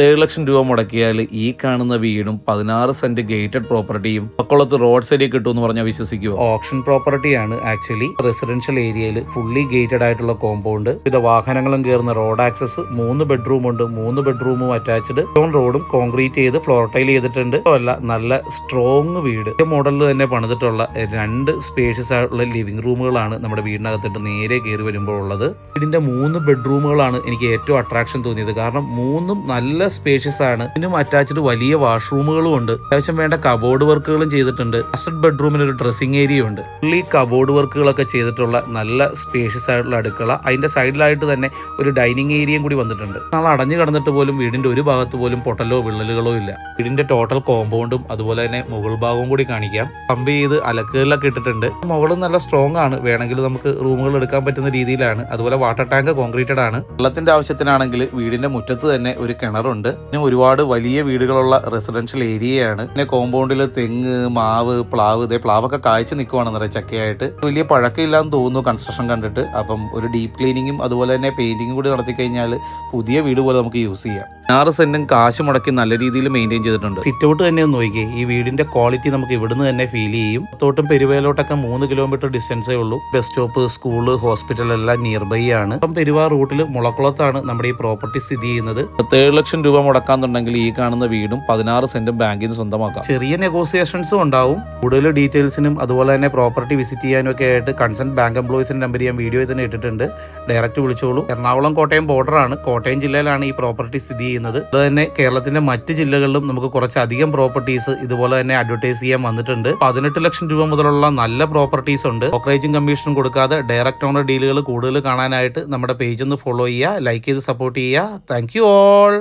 7 ലക്ഷം രൂപ മുടക്കിയാൽ ഈ കാണുന്ന വീടും 16 സെന്റ് ഗേറ്റഡ് പ്രോപ്പർട്ടിയും പക്കുളത്ത് റോഡ് സൈഡിൽ കിട്ടുമെന്ന് പറഞ്ഞാൽ വിശ്വസിക്കുമോ? ഓപ്ഷൻ പ്രോപ്പർട്ടിയാണ്. ആക്ച്വലി റെസിഡൻഷ്യൽ ഏരിയയിൽ ഫുള്ളി ഗേറ്റഡ് ആയിട്ടുള്ള കോമ്പൗണ്ട്, ഇത് വാഹനങ്ങളും കയറുന്ന റോഡ് ആക്സസ്, 3 ബെഡ്റൂം ഉണ്ട്. 3 ബെഡ്റൂമും അറ്റാച്ച്ഡ്, റോഡും കോൺക്രീറ്റ് ചെയ്ത് ഫ്ലോർ ടൈൽ ചെയ്തിട്ടുണ്ട്. അല്ല, നല്ല സ്ട്രോങ് വീട്. ഈ മോഡലിൽ തന്നെ പണിതിട്ടുള്ള 2 സ്പേഷ്യസ് ആയിട്ടുള്ള ലിവിംഗ് റൂമുകളാണ് നമ്മുടെ വീടിനകത്തിട്ട് നേരെ കയറി വരുമ്പോൾ ഉള്ളത്. വീടിന്റെ 3 ബെഡ്റൂമുകളാണ് എനിക്ക് ഏറ്റവും അട്രാക്ഷൻ തോന്നിയത്. കാരണം 3ഉം നല്ല സ്പേഷ്യസ് ആണ്. ഇതിനും അറ്റാച്ച്ഡ് വലിയ വാഷ്റൂമുകളും ഉണ്ട്. അത്യാവശ്യം വേണ്ട കബോർഡ് വർക്കുകളും ചെയ്തിട്ടുണ്ട്. ഫസ്റ്റ് ബെഡ്റൂമിന് ഒരു ഡ്രസ്സിംഗ് ഏരിയ ഉണ്ട്. ഈ കബോർഡ് വർക്കുകളൊക്കെ ചെയ്തിട്ടുള്ള നല്ല സ്പേഷ്യസ് ആയിട്ടുള്ള അടുക്കള. അതിന്റെ സൈഡിലായിട്ട് തന്നെ ഒരു ഡൈനിങ് ഏരിയയും കൂടി വന്നിട്ടുണ്ട്. നാളെ അടഞ്ഞു കിടന്നിട്ട് പോലും വീടിന്റെ ഒരു ഭാഗത്ത് പോലും പൊട്ടലോ വിള്ളലുകളോ ഇല്ല. വീടിന്റെ ടോട്ടൽ കോമ്പൗണ്ടും അതുപോലെ തന്നെ മുകൾ ഭാഗവും കൂടി കാണിക്കാം. പമ്പ് ചെയ്ത് അലക്കുകളിലൊക്കെ ഇട്ടിട്ടുണ്ട്. മുകളും നല്ല സ്ട്രോങ് ആണ്. വേണമെങ്കിൽ നമുക്ക് റൂമുകൾ എടുക്കാൻ പറ്റുന്ന രീതിയിലാണ്. അതുപോലെ വാട്ടർ ടാങ്ക് കോൺക്രീറ്റഡ് ആണ്. വെള്ളത്തിന്റെ ആവശ്യത്തിനാണെങ്കിൽ വീടിന്റെ മുറ്റത്ത് തന്നെ ഒരു കിണറുണ്ട്. പിന്നെ ഒരുപാട് വലിയ വീടുകളുള്ള റെസിഡൻഷ്യൽ ഏരിയയാണ്. പിന്നെ കോമ്പൗണ്ടിൽ തെങ്ങ്, മാവ്, പ്ലാവ്, പ്ലാവൊക്കെ കായ്ച്ചു നിൽക്കുവാണ് നിറയെ ചക്കയായിട്ട്. വലിയ പഴക്കമില്ലാന്ന് തോന്നുന്നു കൺസ്ട്രക്ഷൻ കണ്ടിട്ട്. അപ്പം ഒരു ഡീപ്പ് ക്ലീനിങ്ങും അതുപോലെ തന്നെ പെയിന്റിങ്ങും കൂടി നടത്തി കഴിഞ്ഞാൽ പുതിയ വീട് പോലെ നമുക്ക് യൂസ് ചെയ്യാം. 6 സെന്റും കാശ് മുടക്കി നല്ല രീതിയിൽ മെയിൻറ്റെയിൻ ചെയ്തിട്ടുണ്ട്. സിറ്റ് ഔട്ട് തന്നെ ഒന്ന് നോക്കിയേ. ഈ വീടിന്റെ ക്വാളിറ്റി നമുക്ക് ഇവിടുന്ന് തന്നെ ഫീൽ ചെയ്യും. തോട്ടും പെരുവയിലോട്ടൊക്കെ 3 കിലോമീറ്റർ ഡിസ്റ്റൻസേ ഉള്ളൂ. ബസ് സ്റ്റോപ്പ്, സ്കൂള്, ഹോസ്പിറ്റൽ എല്ലാം നിയർ ബൈ ആണ്. അപ്പം പെരുവാ റൂട്ടിൽ മുളക്കുളത്താണ് നമ്മുടെ ഈ പ്രോപ്പർട്ടി സ്ഥിതി ചെയ്യുന്നത്. 7 ലക്ഷം രൂപ മുടക്കാന്നുണ്ടെങ്കിൽ ഈ കാണുന്ന വീടും 16 സെന്റും ബാങ്കിൽ നിന്ന് സ്വന്തമാക്കാം. ചെറിയ നെഗോസിയേഷൻസും ഉണ്ടാവും. കൂടുതൽ ഡീറ്റെയിൽസിനും അതുപോലെ തന്നെ പ്രോപ്പർട്ടി വിസിറ്റ് ചെയ്യാനും ഒക്കെ ആയിട്ട് കൺസേൺ ബാങ്ക് എംപ്ലോയീസിന്റെ നമ്പർ ഞാൻ വീഡിയോ തന്നെ ഇട്ടിട്ടുണ്ട്. ഡയറക്റ്റ് വിളിച്ചോളൂ. എറണാകുളം കോട്ടയം ബോർഡറാണ്. കോട്ടയം ജില്ലയിലാണ് ഈ പ്രോപ്പർട്ടി സ്ഥിതി ചെയ്യുന്നത്. അതുപോലെ തന്നെ കേരളത്തിന്റെ മറ്റ് ജില്ലകളിലും നമുക്ക് കുറച്ചധികം പ്രോപ്പർട്ടീസ് ഇതുപോലെ തന്നെ അഡ്വർടൈസ് ചെയ്യാൻ വന്നിട്ടുണ്ട്. 18 ലക്ഷം രൂപ മുതലുള്ള നല്ല പ്രോപ്പർട്ടീസ് ഉണ്ട്. ബ്രോക്കറേജും കമ്മീഷനും കൊടുക്കാതെ ഡയറക്റ്റ് ഓണർ ഡീലുകൾ കൂടുതൽ കാണാനായിട്ട് നമ്മുടെ പേജ് ഒന്ന് ഫോളോ ചെയ്യുക, ലൈക്ക് ചെയ്ത് സപ്പോർട്ട് ചെയ്യുക. Thank you all.